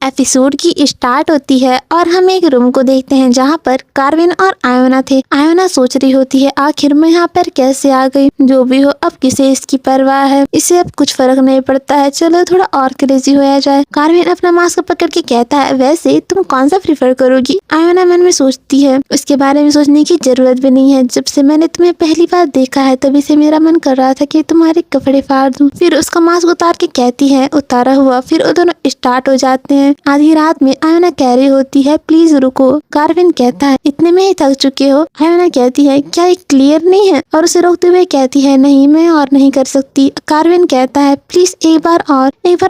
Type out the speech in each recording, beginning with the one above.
Episode की start होती है और हम एक रूम को देखते हैं जहाँ पर कार्विन और आयोना थे। आयोना सोच रही होती है आखिर मैं यहाँ पर कैसे आ गई। जो भी हो अब किसे इसकी परवाह है, इसे अब कुछ फर्क नहीं पड़ता है, चलो थोड़ा और क्रेजी होया जाए। कार्विन अपना मास्क पकड़ के कहता है वैसे तुम कौन सा प्रीफर करोगी। आयोना मन में सोचती है उसके बारे में सोचने की जरूरत भी नहीं है, जब से मैंने तुम्हें पहली बार देखा है तभी से मेरा मन कर रहा था कि तुम्हारे कपड़े फाड़ दूं। फिर उसका मास्क उतार के कहती है उतारा हुआ। फिर वो दोनों स्टार्ट हो जाते हैं। आधी रात में आयोना कह रही होती है प्लीज रुको। कार्विन कहता है इतने में ही थक चुके हो। आयोना कहती है क्या ये क्लियर नहीं है, और उसे रोकते हुए कहती है नहीं मैं और नहीं कर सकती। कार्विन कहता है प्लीज एक बार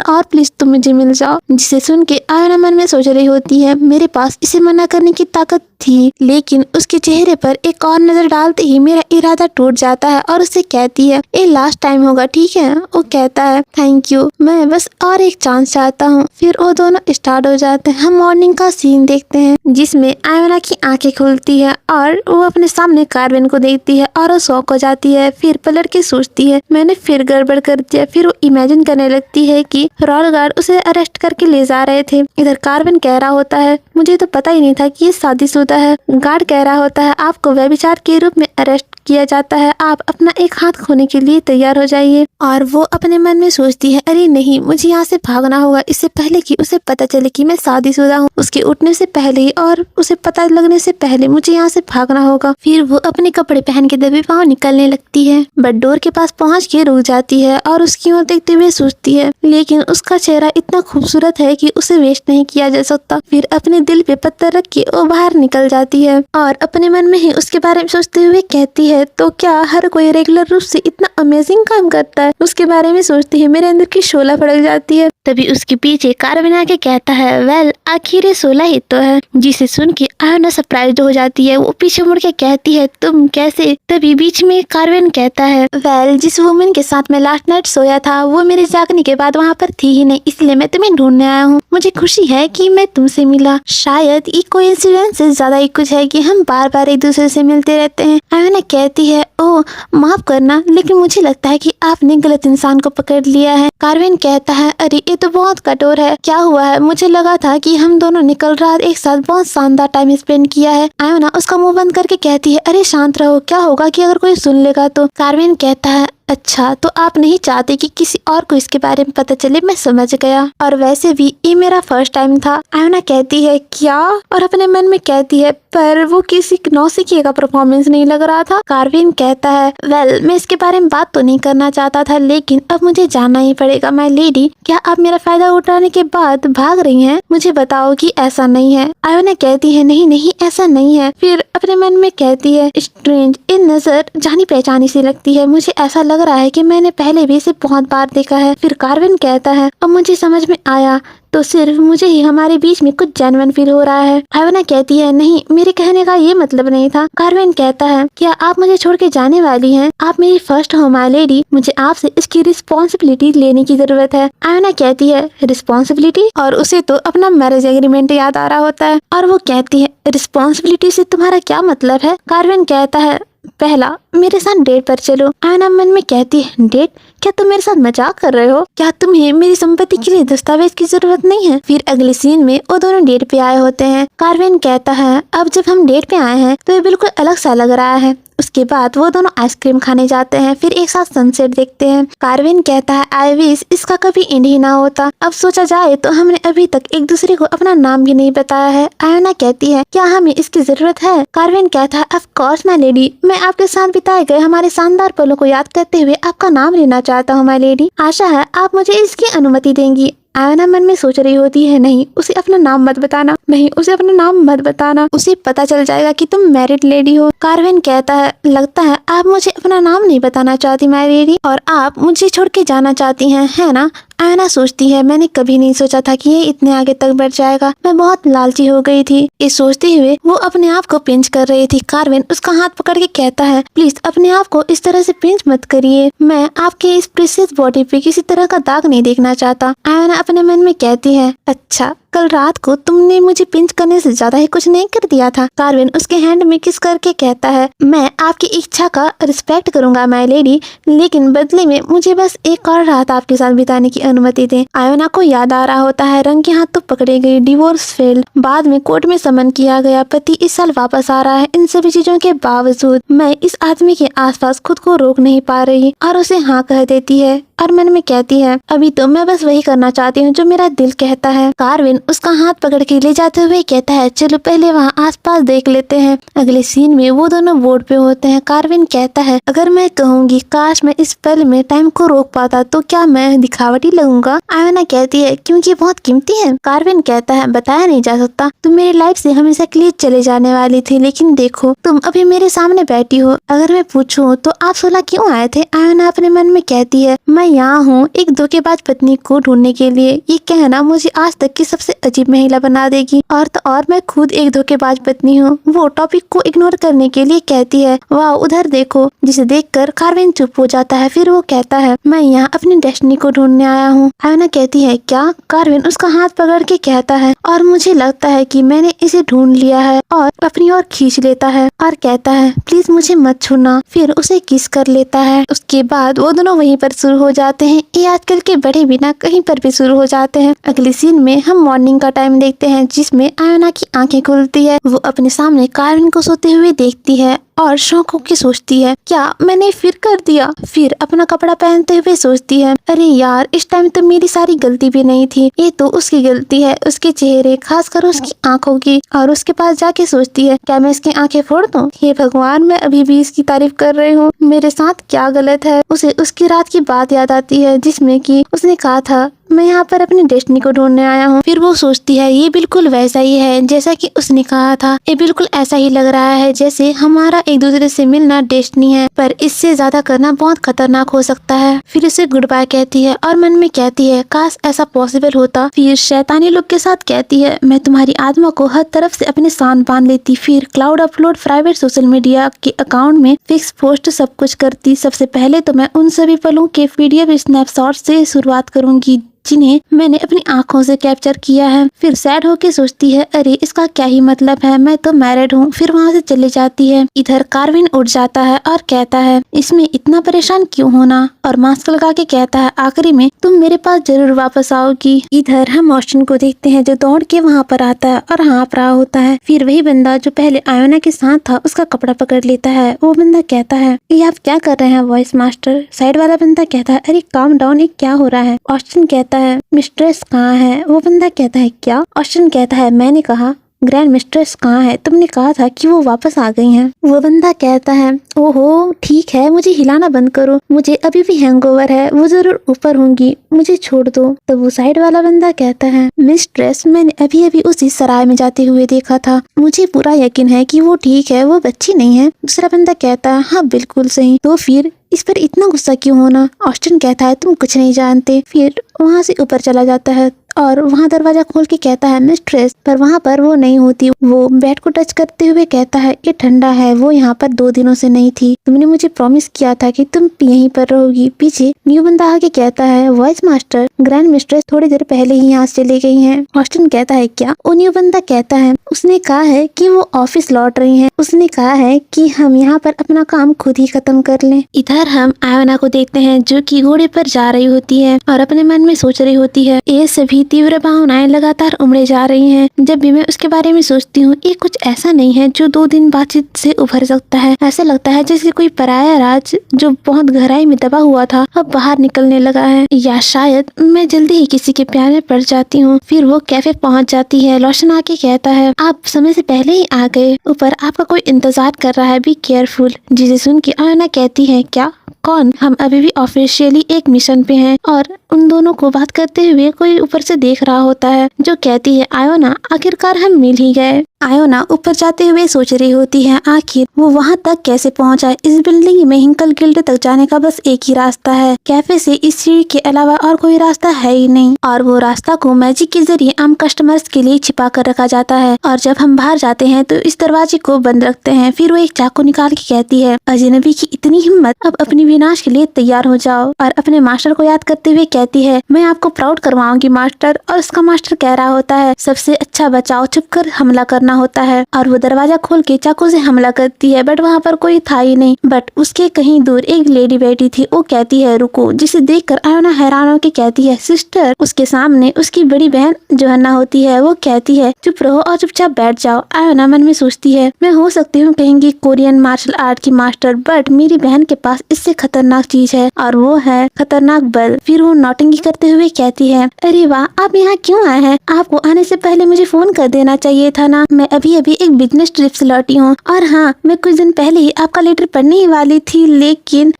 और प्लीज तुम मुझे मिल जाओ। जिसे सुन के आयोना मन में सोच रही होती है मेरे पास इसे मना करने की ताकत थी, लेकिन उसके चेहरे पर एक और नजर डालते ही मेरा इरादा टूट जाता है और उससे कहती है ये लास्ट टाइम होगा ठीक है। वो कहता है थैंक यू, मैं बस और एक चांस चाहता हूँ। फिर वो दोनों स्टार्ट हो जाते हैं। हम मॉर्निंग का सीन देखते हैं जिसमें आयोना की आंखें खुलती है और वो अपने सामने कार्विन को देखती है और वो शॉक हो जाती है। फिर पलट के सोचती है मैंने फिर गड़बड़ कर दिया। फिर वो इमेजिन करने लगती है कि रॉयल गार्ड उसे अरेस्ट करके ले जा रहे थे। इधर कार्विन कह रहा होता है मुझे तो पता ही नहीं था कि ये शादीशुदा है। गार्ड कह रहा होता है आपको व्यभिचार के रूप में अरेस्ट किया जाता है, आप अपना एक हाथ खोने के लिए तैयार हो जाइए। और वो अपने मन में सोचती है अरे नहीं मुझे यहाँ से भागना होगा इससे पहले कि उसे पता चले कि मैं शादीशुदा हूँ। उसके उठने से पहले ही और उसे पता लगने से पहले मुझे यहाँ से भागना होगा। फिर वो अपने कपड़े पहन के दबे पाँव निकलने लगती है, बट डोर के पास पहुँच के रुक जाती है और उसकी ओर देखते हुए सोचती है लेकिन उसका चेहरा इतना खूबसूरत है कि उसे वेस्ट नहीं किया जा सकता। फिर अपने दिल पे पत्थर रख के वो बाहर निकल जाती है और अपने मन में ही उसके बारे में सोचते हुए कहती है तो क्या हर कोई रेगुलर रूप से इतना अमेजिंग काम करता है। उसके बारे में सोचती है मेरे अंदर की शोला फड़क जाती है। तभी उसके पीछे कार्विन आके कहता है वेल आखिर ये 16 ही तो है। जिसे सुन के आयोना सरप्राइज हो जाती है। वो पीछे मुड़ के कहती है तुम कैसे। तभी बीच में कार्विन कहता है वेल जिस वुमन के साथ मैं लास्ट नाइट सोया था वो मेरे जागने के बाद वहाँ पर थी ही नहीं, इसलिए मैं तुम्हें ढूंढने आया हूँ। मुझे खुशी है कि मैं तुमसे मिला। शायद ये कोइंसिडेंस से ज्यादा ही कुछ है कि हम बार बार एक दूसरे से मिलते रहते हैं। आयोना कहती है ओह माफ करना लेकिन मुझे लगता है कि आपने गलत इंसान को पकड़ लिया है। कार्विन कहता है अरे ये तो बहुत कठोर है, क्या हुआ है, मुझे लगा था कि हम दोनों ने कल रात एक साथ बहुत शानदार टाइम स्पेंड किया है। आयोना उसका मुंह बंद करके कहती है अरे शांत रहो, क्या होगा कि अगर कोई सुन लेगा तो। कार्विन कहता है अच्छा तो आप नहीं चाहते कि किसी और को इसके बारे में पता चले, मैं समझ गया, और वैसे भी ये मेरा फर्स्ट टाइम था। आयोना कहती है क्या, और अपने मन में कहती है पर वो किसी नौसिखिए का परफॉर्मेंस नहीं लग रहा था। कार्विन कहता है वेल मैं इसके बारे में बात तो नहीं करना चाहता था लेकिन अब मुझे जानना ही पड़ेगा। माय लेडी क्या आप मेरा फायदा उठाने के बाद भाग रही हैं? मुझे बताओ कि ऐसा नहीं है। आयोना कहती है नहीं नहीं ऐसा नहीं है। फिर अपने मन में कहती है स्ट्रेंज, इन नजर जानी पहचानी सी लगती है, मुझे ऐसा लग रहा है कि मैंने पहले भी इसे बहुत बार देखा है। फिर कार्विन कहता है अब मुझे समझ में आया, तो सिर्फ मुझे ही हमारे बीच में कुछ जेन्युइन फील हो रहा है। आयोना कहती है नहीं मेरे कहने का ये मतलब नहीं था। कार्विन कहता है क्या आप मुझे छोड़ के जाने वाली हैं? आप मेरी फर्स्ट हो माय लेडी, मुझे आपसे इसकी रिस्पॉन्सिबिलिटी लेने की जरूरत है। आयोना कहती है रिस्पॉन्सिबिलिटी, और उसे तो अपना मैरिज एग्रीमेंट याद आ रहा होता है और वो कहती है रिस्पॉन्सिबिलिटी से तुम्हारा क्या मतलब है? कार्विन कहता है पहला मेरे साथ डेट पर चलो। आयोना मन में कहती है डेट? क्या तुम मेरे साथ मजाक कर रहे हो? क्या तुम्हें मेरी संपत्ति के लिए दस्तावेज की जरूरत नहीं है? फिर अगले सीन में वो दोनों डेट पे आए होते हैं। कार्विन कहता है अब जब हम डेट पे आए हैं तो ये बिल्कुल अलग सा लग रहा है। उसके बाद वो दोनों आइसक्रीम खाने जाते हैं, फिर एक साथ सनसेट देखते हैं। कार्विन कहता है आई विश इसका कभी एंड ही ना होता। अब सोचा जाए तो हमने अभी तक एक दूसरे को अपना नाम भी नहीं बताया है। आयोना कहती है क्या हमें इसकी जरूरत है? कार्विन कहता है ऑफ कोर्स माय लेडी, मैं आपके साथ बिताए गए हमारे शानदार पलों को याद करते हुए आपका नाम लेना चाहता हूँ माय लेडी। आशा है आप मुझे इसकी अनुमति देंगी। आयोना मन में सोच रही होती है नहीं उसे अपना नाम मत बताना, नहीं उसे अपना नाम मत बताना, उसे पता चल जाएगा कि तुम मैरिड लेडी हो। कार्विन कहता है लगता है आप मुझे अपना नाम नहीं बताना चाहती माय लेडी, और आप मुझे छोड़ के जाना चाहती हैं, है ना? आयोना सोचती है मैंने कभी नहीं सोचा था कि ये इतने आगे तक बढ़ जाएगा, मैं बहुत लालची हो गई थी। ये सोचते हुए वो अपने आप को पिंच कर रही थी। कार्विन उसका हाथ पकड़ के कहता है प्लीज अपने आप को इस तरह से पिंच मत करिए, मैं आपके इस प्रीशियस बॉडी पे किसी तरह का दाग नहीं देखना चाहता। आयोना अपने मन में कहती है अच्छा कल रात को तुमने मुझे पिंच करने से ज्यादा ही कुछ नहीं कर दिया था। कार्विन उसके हैंड में किस करके कहता है, मैं आपकी इच्छा का रिस्पेक्ट करूंगा माय लेडी, लेकिन बदले में मुझे बस एक और रात आपके साथ बिताने की अनुमति दें। आयोना को याद आ रहा होता है रंग के हाथ तो पकड़े गई, डिवोर्स फेल्ड, बाद में कोर्ट में समन किया गया, पति इस साल वापस आ रहा है। इन सभी चीजों के बावजूद मैं इस आदमी के आसपास खुद को रोक नहीं पा रही और उसे हाँ कह देती है और मन में कहती है, अभी तो मैं बस वही करना चाहती हूँ जो मेरा दिल कहता है। कार्विन उसका हाथ पकड़ के ले जाते हुए कहता है, चलो पहले वहाँ आसपास देख लेते हैं। अगले सीन में वो दोनों बोर्ड पे होते हैं। कार्विन कहता है, अगर मैं कहूँगी काश मैं इस पल में टाइम को रोक पाता तो क्या मैं दिखावटी लगूंगा? आयोना कहती है, क्योंकि बहुत कीमती है। कार्विन कहता है, बताया नहीं जा सकता, तुम मेरी लाइफ से हमेशा के लिए चले जाने वाली थी, लेकिन देखो तुम अभी मेरे सामने बैठी हो। अगर मैं पूछूं तो आप 16 क्यों आए थे? आयोना अपने मन में कहती है, मैं यहाँ हूँ एक धोखेबाज पत्नी को ढूंढने के लिए। ये कहना मुझे आज तक की सबसे अजीब महिला बना देगी। और तो और मैं खुद एक धोखेबाज पत्नी हूँ। वो टॉपिक को इग्नोर करने के लिए कहती है, वाह उधर देखो, जिसे देखकर कार्विन चुप हो जाता है। फिर वो कहता है, मैं यहाँ अपनी डेस्टिनी को ढूंढने आया हूँ। आयोना कहती है, क्या? कार्विन उसका हाथ पकड़ के कहता है, और मुझे लगता है कि मैंने इसे ढूंढ लिया है, और अपनी ओर खींच लेता है और कहता है, प्लीज मुझे मत छूना। फिर उसे किस कर लेता है। उसके बाद वो दोनों वहीं पर शुरू हो जाते हैं। ये आजकल के बड़े बिना कहीं पर भी शुरू हो जाते हैं। अगले सीन में हम मॉर्निंग का टाइम देखते हैं जिसमें आयोना की आंखें खुलती है। वो अपने सामने कार्विन को सोते हुए देखती है और शौक होकर सोचती है, क्या मैंने फिर कर दिया? फिर अपना कपड़ा पहनते हुए सोचती है, अरे यार इस टाइम तो मेरी सारी गलती भी नहीं थी, ये तो उसकी गलती है, उसके चेहरे, खासकर उसकी आंखों की। और उसके पास जाके सोचती है, क्या मैं इसकी आंखें फोड़ दूं? हे भगवान, मैं अभी भी इसकी तारीफ कर रही हूँ, मेरे साथ क्या गलत है? उसे उसकी रात की बात याद आती है जिसमें कि उसने कहा था, मैं यहाँ पर अपनी डेस्टिनी को ढूंढने आया हूँ। फिर वो सोचती है, ये बिल्कुल वैसा ही है जैसा कि उसने कहा था। ये बिल्कुल ऐसा ही लग रहा है जैसे हमारा एक दूसरे से मिलना डेस्टिनी है, पर इससे ज्यादा करना बहुत खतरनाक हो सकता है। फिर उसे गुड बाय कहती है और मन में कहती है, काश ऐसा पॉसिबल होता। फिर शैतानी लोग के साथ कहती है, मैं तुम्हारी आत्मा को हर तरफ से अपने साथ बांध लेती। फिर cloud upload, private social media के अकाउंट में फिक्स पोस्ट सब कुछ करती। सबसे पहले तो मैं उन सभी पलों के पीडीएफ स्नैपशॉट से शुरुआत करूंगी जिन्हें मैंने अपनी आंखों से कैप्चर किया है। फिर सैड होके सोचती है, अरे इसका क्या ही मतलब है, मैं तो मैरिड हूँ। फिर वहाँ से चली जाती है। इधर कार्विन उठ जाता है और कहता है, इसमें इतना परेशान क्यों होना? और मास्क लगा के कहता है, आखिरी में तुम मेरे पास जरूर वापस आओगी। इधर हम ऑस्टिन को देखते हैं जो दौड़ के वहाँ पर आता है और हाँफ रहा होता है। फिर वही बंदा जो पहले आयोना के साथ था उसका कपड़ा पकड़ लेता है। वो बंदा कहता है, ये आप क्या कर रहे हैं वॉइस मास्टर? साइड वाला बंदा कहता है, अरे काम डाउन, ये क्या हो रहा है? ऑस्टिन कहता है, मिस्ट्रेस कहाँ है? वो बंदा कहता है, क्या? ऑस्टिन कहता है, मैंने कहा ग्रैंड मिस्ट्रेस कहाँ है? तुमने कहा था कि वो वापस आ गई हैं। वो बंदा कहता है, ओहो ठीक है, मुझे हिलाना बंद करो, मुझे अभी भी हैंगओवर है, वो जरूर ऊपर होंगी, मुझे छोड़ दो। तो वो साइड वाला बंदा कहता है, मिस्ट्रेस मैंने अभी अभी उसी सराय में जाते हुए देखा था, मुझे पूरा यकीन है कि वो ठीक है, वो बच्ची नहीं है। दूसरा बंदा कहता है, हाँ बिल्कुल सही। तो फिर इस पर इतना गुस्सा क्यों होना? ऑस्टिन कहता है, तुम कुछ नहीं जानते। फिर वहाँ से ऊपर चला जाता है और वहाँ दरवाजा खोल के कहता है, मिस्ट्रेस, पर वहाँ पर वो नहीं होती। वो बेड को टच करते हुए कहता है, ये ठंडा है, वो यहाँ पर 2 दिनों से नहीं थी, तुमने मुझे प्रॉमिस किया था कि तुम यहीं पर रहोगी। पीछे न्यू बंदा आके कहता है, वॉइस मास्टर, ग्रैंड मिस्ट्रेस थोड़ी देर पहले ही यहाँ से चली गई हैं। ऑस्टिन कहता है, क्या? वो न्यू बंदा कहता है, उसने कहा है कि वो ऑफिस लौट रही हैं, उसने कहा है कि हम यहाँ पर अपना काम खुद ही खत्म कर लें। इधर हम आयोना को देखते हैं जो कि घोड़े पर जा रही होती है और अपने मन में सोच रही होती है, ये सभी तीव्र भावनाएं लगातार उमड़े जा रही हैं। जब भी मैं उसके बारे में सोचती हूँ, ये कुछ ऐसा नहीं है जो 2 दिन बातचीत से उभर सकता है। ऐसा लगता है जैसे कोई पराया राज जो बहुत गहराई में दबा हुआ था अब बाहर निकलने लगा है, या शायद मैं जल्दी ही किसी के प्यार में पड़ जाती हूँ। फिर वो कैफे पहुँच जाती है। लॉशन आके कहता है, आप समय से पहले ही आ गए, ऊपर आपका कोई इंतजार कर रहा है, बी केयरफुल। जिसे सुन के आयोना कहती है, क्या? कौन? हम अभी भी ऑफिशियली एक मिशन पे हैं। और उन दोनों को बात करते हुए कोई ऊपर से देख रहा होता है जो कहती है, आयोना आखिरकार हम मिल ही गए। आयोना ऊपर जाते हुए सोच रही होती है आखिर वो वहाँ तक कैसे पहुँचा। इस बिल्डिंग में हिंकल गिल्ड तक जाने का बस एक ही रास्ता है। कैफे से इस सीढ़ी के अलावा और कोई रास्ता है ही नहीं और वो रास्ता को मैजिक के जरिए आम कस्टमर्स के लिए छिपा कर रखा जाता है। और जब हम बाहर जाते हैं तो इस दरवाजे को बंद रखते हैं। फिर वो एक चाकू निकाल के कहती है, अजनबी की इतनी हिम्मत, अब अपनी विनाश के लिए तैयार हो जाओ। और अपने मास्टर को याद करते हुए कहती है, मैं आपको प्राउड करवाऊंगी मास्टर। और उसका मास्टर कह रहा होता है, सबसे अच्छा बचाव छुपकर हमला करना होता है। और वो दरवाजा खोल के चाकू से हमला करती है, बट वहाँ पर कोई था ही नहीं। बट उसके कहीं दूर एक लेडी बैठी थी। वो कहती है रुको, जिसे देखकर आयोना हैरान होकर कहती है, सिस्टर। उसके सामने उसकी बड़ी बहन जोहन्ना होती है। वो कहती है, चुप रहो और चुपचाप बैठ जाओ। आयोना मन में सोचती है, मैं हो सकती हूँ कहेंगी कोरियन मार्शल आर्ट की मास्टर, बट मेरी बहन के पास इससे खतरनाक चीज है और वो है खतरनाक बल। फिर वो नौटंकी करते हुए कहती है, अरे वाह, आप यहाँ क्यों आए हैं? आपको आने से पहले मुझे फोन कर देना चाहिए था ना। मैं अभी अभी एक बिजनेस ट्रिप से लौटी हूँ और हाँ, मैं कुछ दिन पहले ही आपका लेटर पढ़ने ही वाली थी, लेकिन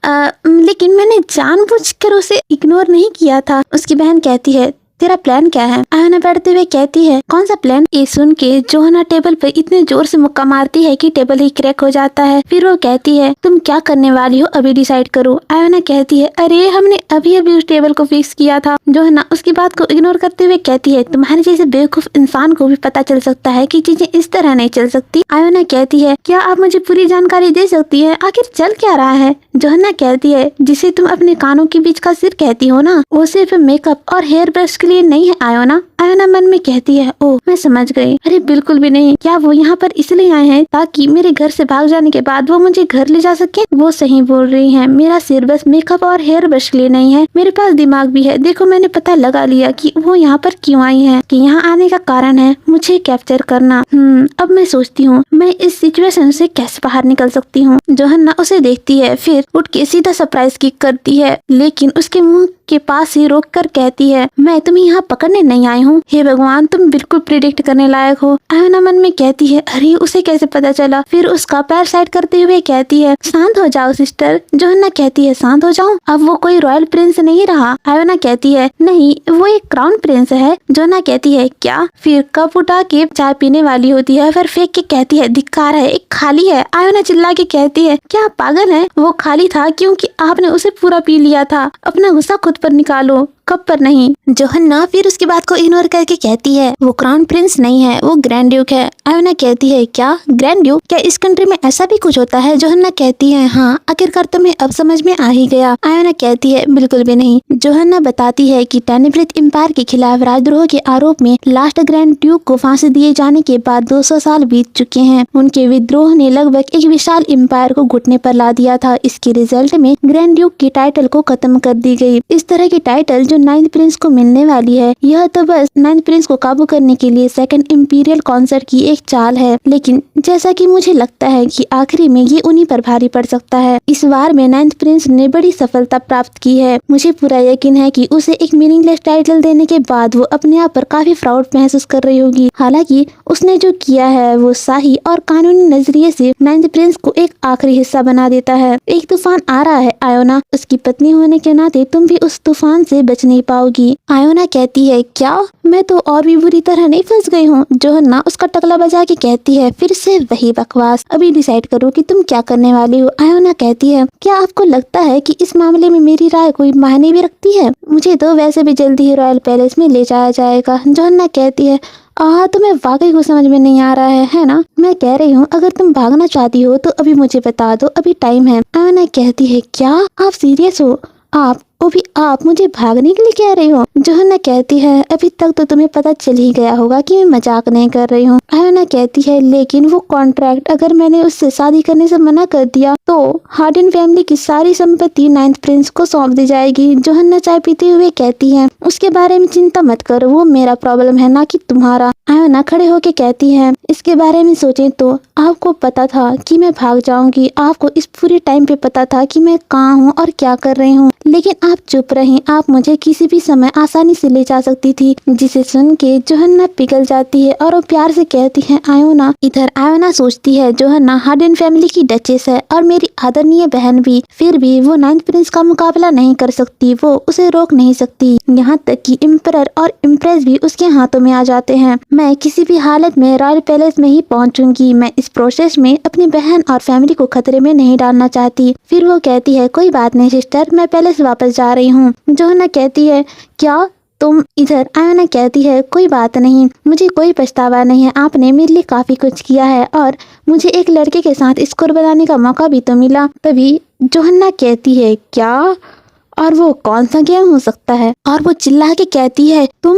मैंने जानबूझकर उसे इग्नोर नहीं किया था। उसकी बहन कहती है, तेरा प्लान क्या है? आयोना बैठते हुए कहती है, कौन सा प्लान? ये सुन के जोहन्ना टेबल पर इतने जोर से मुक्का मारती है कि टेबल ही क्रैक हो जाता है। फिर वो कहती है, तुम क्या करने वाली हो अभी डिसाइड करो। आयोना कहती है, अरे हमने अभी अभी उस टेबल को फिक्स किया था। जोहन्ना उसकी बात को इग्नोर करते हुए कहती है, तुम्हारे जैसे बेवकूफ इंसान को भी पता चल सकता है कि चीजें इस तरह नहीं चल सकती। आयोना कहती है, क्या आप मुझे पूरी जानकारी दे सकती है? आखिर चल क्या रहा है? जोहन्ना कहती है, जिसे तुम अपने कानों के बीच का सिर कहती हो ना, वो सिर्फ मेकअप और हेयर ब्रश के लिए नहीं है आयोना। आयोना मन में कहती है, ओह मैं समझ गई। अरे बिल्कुल भी नहीं। क्या वो यहाँ पर इसलिए आए हैं ताकि मेरे घर से भाग जाने के बाद वो मुझे घर ले जा सके? वो सही बोल रही हैं। मेरा सिर बस मेकअप और हेयर ब्रश के लिए नहीं है, मेरे पास दिमाग भी है। देखो, मैंने पता लगा लिया कि वो यहाँ पर क्यों आई है, कि यहाँ आने का कारण है मुझे कैप्चर करना। अब मैं सोचती हूँ मैं इस सिचुएशन से कैसे बाहर निकल सकती हूँ। जोहन्ना उसे देखती है, फिर उठ के सीधा सरप्राइज किक करती है, लेकिन उसके मुंह के पास ही रोक कर कहती है, मैं तुम्हें यहाँ पकड़ने नहीं आई हूँ। हे भगवान, तुम बिल्कुल प्रिडिक्ट करने लायक हो। आयोना मन में कहती है, अरे उसे कैसे पता चला? फिर उसका पैर साइड करते हुए कहती है, शांत हो जाओ सिस्टर। जोहन्ना कहती है, शांत हो जाऊं? अब वो कोई रॉयल प्रिंस नहीं रहा। आयोना कहती है, नहीं, वो एक क्राउन प्रिंस है। जोहन्ना कहती है, क्या? फिर कप उठा के चाय पीने वाली होती है, फिर फेंक के कहती है, धिक्कार है, एक खाली है। आयोना चिल्ला के कहती है, क्या आप पागल है? वो खाली था क्योंकि आपने उसे पूरा पी लिया था। अपना गुस्सा खुद पर निकालो, कप पर नहीं। जोहन्ना फिर उसकी बात को इग्नोर करके कहती है, वो क्राउन प्रिंस नहीं है, वो ग्रैंड ड्यूक है। आयोना कहती है, क्या ग्रैंड ड्यूक? क्या इस कंट्री में ऐसा भी कुछ होता है? जोहन्ना कहती है, हाँ, आखिरकार तुम्हें अब समझ में आ ही गया। आयोना कहती है, बिल्कुल भी नहीं। जोहन्ना बताती है कि टेनेब्रिथ एम्पायर के खिलाफ राजद्रोह के आरोप में लास्ट ग्रैंड ड्यूक को फांसी दिए जाने के बाद 200 साल बीत चुके हैं। उनके विद्रोह ने लगभग एक विशाल एम्पायर को घुटने पर ला दिया था। इसके रिजल्ट में ग्रैंड ड्यूक की टाइटल को खत्म कर दी गई। इस तरह की टाइटल जो नाइन्थ प्रिंस को मिलने वाली है, यह तो बस नाइन्थ प्रिंस को काबू करने के लिए सेकंड इंपीरियल काउंसिल की एक चाल है। लेकिन जैसा कि मुझे लगता है कि आखिरी में ये उन्हीं पर भारी पड़ सकता है। इस बार में नाइन्थ प्रिंस ने बड़ी सफलता प्राप्त की है। मुझे पूरा यकीन है कि उसे एक मीनिंगलेस टाइटल देने के बाद वो अपने आप पर काफी प्राउड महसूस कर रही होगी। हालांकि उसने जो किया है वो शाही और कानूनी नजरिए से नाइन्थ प्रिंस को एक आखिरी हिस्सा बना देता है। एक तूफान आ रहा है आयोना, उसकी पत्नी होने के नाते तुम भी उस तूफान से बच नहीं पाओगी। आयोना कहती है, क्या? मैं तो और भी बुरी तरह नहीं फंस गई हूँ। जोहन्ना उसका टकला बजा के कहती है, फिर से वही बकवास, अभी डिसाइड करो कि तुम क्या करने वाली हो। आयोना कहती है, क्या आपको लगता है कि इस मामले में मेरी राय कोई मायने भी रखती है? मुझे तो वैसे भी जल्दी ही रॉयल पैलेस में ले जाया जाएगा। जोहन्ना कहती है, तुम्हें वाकई को समझ में नहीं आ रहा है ना? मैं कह रही हूँ, अगर तुम भागना चाहती हो तो अभी मुझे बता दो, अभी टाइम है। आयोना कहती है, क्या आप सीरियस हो? आप मुझे भागने के लिए कह रही हो? जोहन्ना कहती है, अभी तक तो तुम्हें पता चल ही गया होगा कि मैं मजाक नहीं कर रही हूँ। आयोना कहती है, लेकिन वो कॉन्ट्रैक्ट, अगर मैंने उससे शादी करने से मना कर दिया तो हार्डिन फैमिली की सारी संपत्ति नाइन्थ प्रिंस को सौंप दी जाएगी। जोहन्ना चाय पीते हुए कहती है, उसके बारे में चिंता मत करो, वो मेरा प्रॉब्लम है ना कि तुम्हारा। आयोना खड़े होके कहती है, इसके बारे में सोचें तो आपको पता था कि मैं भाग जाऊंगी। आपको इस पूरे टाइम पे पता था कि मैं कहाँ हूँ और क्या कर रही हूँ, लेकिन आप चुप रहें, आप मुझे किसी भी समय आसानी से ले जा सकती थी। जिसे सुन के जोहन्ना पिघल जाती है और वो प्यार से कहती है आयोना। इधर आयोना सोचती है जोहन्ना हार्डन फैमिली की डचेस है और मेरी आदरणीय बहन भी, फिर भी वो नाइन्थ प्रिंस का मुकाबला नहीं कर सकती, वो उसे रोक नहीं सकती। यहाँ तक कि एम्परर और एम्प्रेस भी उसके हाथों में आ जाते हैं। मैं किसी भी हालत में रॉयल पैलेस में ही पहुंचूंगी। मैं इस प्रोसेस में अपनी बहन और फैमिली को खतरे में नहीं डालना चाहती। फिर वो कहती है कोई बात नहीं सिस्टर, मैं पैलेस वापस जा रही हूँ। जोहन्ना कहती है क्या तुम? इधर आयोना कहती है कोई बात नहीं, मुझे कोई पछतावा नहीं है, आपने मेरे लिए काफी कुछ किया है और मुझे एक लड़के के साथ स्कोर बनाने का मौका भी तो मिला। तभी जोहन्ना कहती है क्या, और वो कौन सा गेम हो सकता है? और वो चिल्ला के कहती है तुम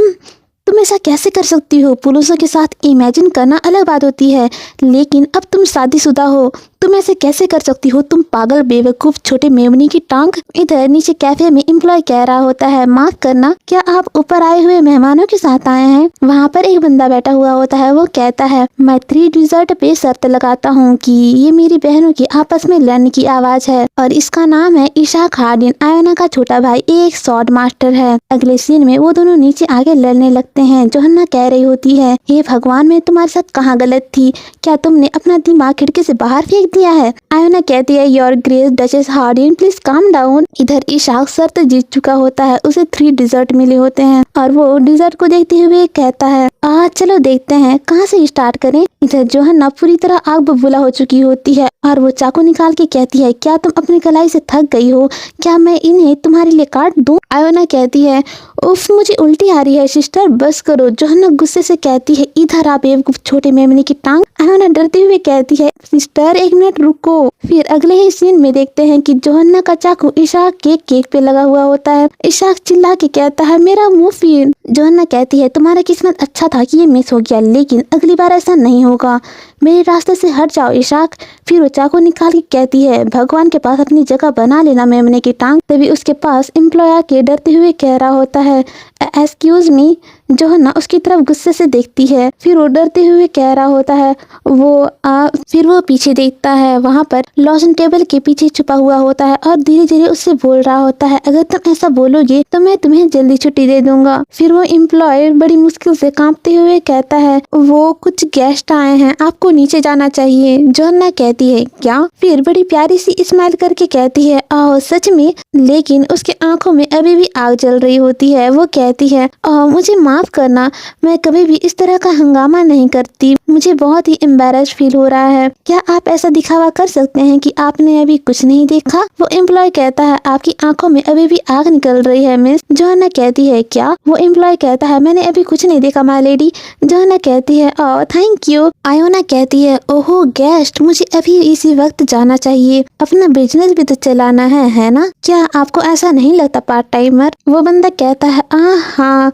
ऐसा कैसे कर सकती हो? पुरुषों के साथ इमेजिन करना अलग बात होती है, लेकिन अब तुम शादीशुदा हो, तुम ऐसे कैसे कर सकती हो? तुम पागल बेवकूफ छोटे मेमनी की टांग। इधर नीचे कैफे में एम्प्लॉय कह रहा होता है माफ करना, क्या आप ऊपर आए हुए मेहमानों के साथ आए हैं? वहाँ पर एक बंदा बैठा हुआ होता है, वो कहता है मैं 3 डिजर्ट पे शर्त लगाता हूँ कि ये मेरी बहनों की आपस में लड़ने की आवाज है और इसका नाम है इशाक हार्डिन। आयोना का छोटा भाई एक स्वॉर्ड मास्टर है। अगले सीन में वो दोनों नीचे आगे लड़ने लगते हैं। जोहन्ना कह रही होती है हे भगवान, मैं तुम्हारे साथ कहाँ गलत थी? क्या तुमने अपना दिमाग खिड़की से बाहर फेंक दिया है? आयोना कहती है your grace duchess Hardin please calm down. इधर इशाक शर्त जीत चुका होता है, उसे 3 डिजर्ट मिले होते हैं और वो डिजर्ट को देखते हुए कहता है चलो देखते हैं कहाँ से स्टार्ट करें। इधर जोहन्ना पूरी तरह आग बबूला हो चुकी होती है और वो चाकू निकाल के कहती है क्या तुम अपनी कलाई से थक गई हो? क्या मैं इन्हें तुम्हारे लिए काट दूं? आयोना कहती है उफ, मुझे उल्टी आ रही है सिस्टर, बस करो। जोहन्ना गुस्से से कहती है इधर आ बेवकूफ छोटे मेमने की टांग। आयोना डरते हुए कहती है सिस्टर एक मिनट रुको। फिर अगले ही सीन में देखते हैं कि जोहन्ना का चाकू इशाक के केक पे लगा हुआ होता है। इशाक चिल्ला के कहता है मेरा मुंह फिर। जोहन्ना कहती है तुम्हारा किस्मत अच्छा था कि ये मिस हो गया, लेकिन अगली बार ऐसा नहीं होगा, मेरे रास्ते से हट जाओ इशाक। फिर वो चाकू निकाल के कहती है भगवान के पास अपनी जगह बना लेना मेमने की टांग। तभी उसके पास एम्प्लॉय के डरते हुए कह रहा होता है एक्सक्यूज मी। जोहन्ना उसकी तरफ गुस्से से देखती है, फिर वो डरते हुए कह रहा होता है फिर वो पीछे देखता है, वहाँ पर लॉसन टेबल के पीछे छुपा हुआ होता है और धीरे धीरे उससे बोल रहा होता है अगर तुम ऐसा बोलोगे तो मैं तुम्हें जल्दी छुट्टी दे दूंगा। फिर वो एम्प्लॉय बड़ी मुश्किल से कांपते हुए कहता है वो कुछ गेस्ट आए हैं, आपको नीचे जाना चाहिए। जोहन्ना कहती है क्या? फिर बड़ी प्यारी सी स्माइल करके कहती है सच में? लेकिन उसके आंखों में अभी भी आग जल रही होती है। वो कहती है मुझे माफ करना, मैं कभी भी इस तरह का हंगामा नहीं करती, मुझे बहुत ही एम्बैरेस फील हो रहा है। क्या आप ऐसा दिखावा कर सकते हैं कि आपने अभी कुछ नहीं देखा? वो एम्प्लॉय कहता है आपकी आंखों में अभी भी आग निकल रही है मिस। जोहन्ना कहती है क्या? वो एम्प्लॉय कहता है मैंने अभी कुछ नहीं देखा माय लेडी। जोहन्ना कहती है थैंक यू। आयोना कहती है ओहो गेस्ट, मुझे अभी इसी वक्त जाना चाहिए, अपना बिजनेस भी तो चलाना है ना? क्या आपको ऐसा नहीं लगता पार्ट टाइमर? वो बंदा कहता है हाँ।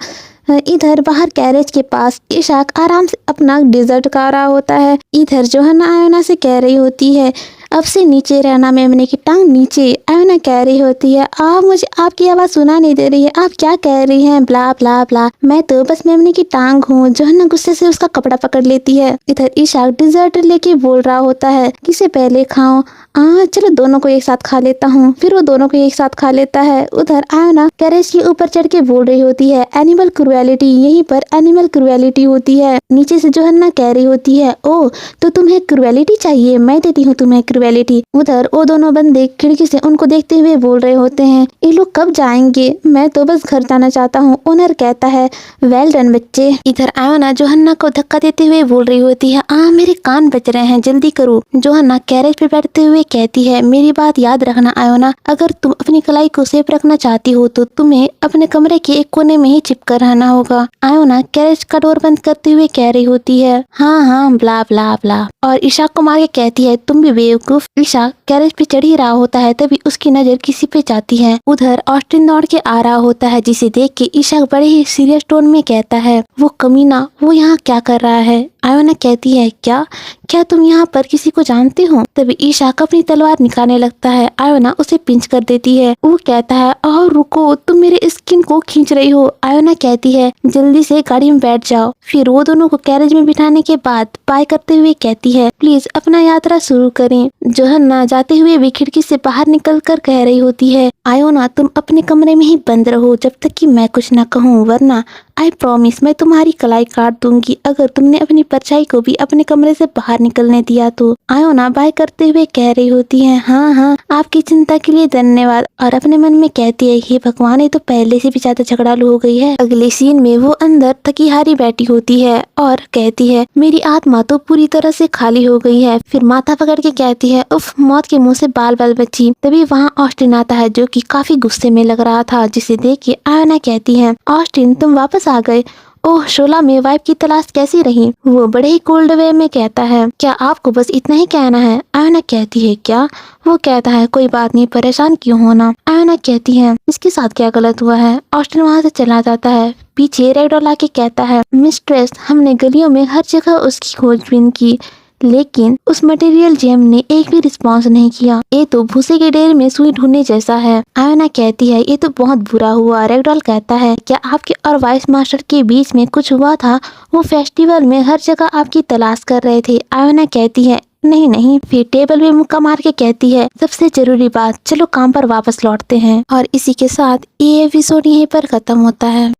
इधर बाहर कैरेज के पास इशाक आराम से अपना डिजर्ट खा रहा होता है। इधर जोहन्ना आयोना से कह रही होती है अब से नीचे रहना मेमने की टांग नीचे। आयोना कह रही होती है मुझे आपकी आवाज सुना नहीं दे रही है, आप क्या कह रही हैं? ब्ला ब्ला ब्ला, मैं तो बस मेमने की टांग हूँ। जोहन्ना गुस्से से उसका कपड़ा पकड़ लेती है। इधर इशाक डिजर्ट लेके बोल रहा होता है किसे पहले खाओ? चलो दोनों को एक साथ खा लेता हूँ। फिर वो दोनों को एक साथ खा लेता है। उधर आयोना कैरेज के ऊपर चढ़ के बोल रही होती है एनिमल क्रुएलिटी, यहीं पर एनिमल क्रुएलिटी होती है। नीचे से जोहन्ना कह रही होती है तो तुम्हें क्रुएलिटी चाहिए, मैं देती हूँ तुम्हें क्रुएलिटी। उधर वो दोनों बंदे खिड़की से उनको देखते हुए बोल रहे होते हैं ये लोग कब जाएंगे, मैं तो बस घर जाना चाहता हूँ। ओनर कहता है वेल डन बच्चे। इधर आयोना जोहन्ना को धक्का देते हुए बोल रही होती है मेरे कान बज रहे हैं, जल्दी करो। जोहन्ना कैरेज पे बैठते हुए कहती है मेरी बात याद रखना आयोना, अगर तुम अपनी कलाई को सेफ रखना चाहती हो तो तुम्हें अपने कमरे के एक कोने में ही चिपकर रहना होगा। आयोना कैरेज का डोर बंद करते हुए कह रही होती है हाँ ब्ला ब्ला ब्ला, और इशाक को मार के कहती है तुम भी बेवकूफ। इशाक कैरेज पे चढ़ ही रहा होता है, तभी उसकी नजर किसी पे जाती है। उधर ऑस्टिन दौड़ के आ रहा होता है, जिसे देख के इशाक बड़े ही सीरियस टोन में कहता है वो कमीना वो यहाँ क्या कर रहा है? आयोना कहती है क्या क्या तुम यहाँ पर किसी को जानते हो? तभी ईशाक अपनी तलवार निकालने लगता है। आयोना उसे पिंच कर देती है। वो कहता है और रुको, तुम मेरे स्किन को खींच रही हो। आयोना कहती है जल्दी से गाड़ी में बैठ जाओ। फिर वो दोनों को कैरेज में बिठाने के बाद बाय करते हुए कहती है प्लीज अपना यात्रा शुरू करें। जोहन्ना जाते हुए भी खिड़की से बाहर निकल कर कह रही होती है आयोना तुम अपने कमरे में ही बंद रहो जब तक कि मैं कुछ ना कहूँ, वरना आई प्रॉमिस मैं तुम्हारी कलाई काट दूंगी अगर तुमने अपनी परछाई को भी अपने कमरे से बाहर निकलने दिया तो। आयोना बाय करते हुए कह रही होती है हाँ आपकी चिंता के लिए धन्यवाद, और अपने मन में कहती है हे भगवान ये तो पहले से भी ज्यादा झगड़ालू हो गई है। अगले सीन में वो अंदर थकी हारी बैठी होती है और कहती है मेरी आत्मा तो पूरी तरह से खाली हो गई है। फिर माथा पकड़ के कहती है उफ मौत के मुंह से बाल बाल बची। तभी वहाँ ऑस्टिन आता है जो कि काफी गुस्से में लग रहा था, जिसे देख के आयोना कहती है ऑस्टिन तुम वापस आ गए। ओह शोला में वाइफ की तलाश कैसी रही? वो बड़े ही कोल्ड वे में कहता है क्या आपको बस इतना ही कहना है? आयोना कहती है क्या? वो कहता है कोई बात नहीं, परेशान क्यों होना। आयोना कहती है इसके साथ क्या गलत हुआ है? ऑस्टिन वहाँ से चला जाता है। पीछे रैगडॉल आके कहता है मिस्ट्रेस हमने गलियों में हर जगह उसकी खोजबीन की लेकिन उस मटेरियल जेम ने एक भी रिस्पांस नहीं किया। ये तो भूसे के ढेर में सुई ढूंढने जैसा है। आयोना कहती है ये तो बहुत बुरा हुआ। रैगडॉल कहता है क्या आपके और वाइस मास्टर के बीच में कुछ हुआ था? वो फेस्टिवल में हर जगह आपकी तलाश कर रहे थे। आयोना कहती है नहीं। फिर टेबल में मुक्का मार के कहती है सबसे जरूरी बात चलो काम पर वापस लौटते हैं। और इसी के साथ ये एपिसोड यहीं पर खत्म होता है।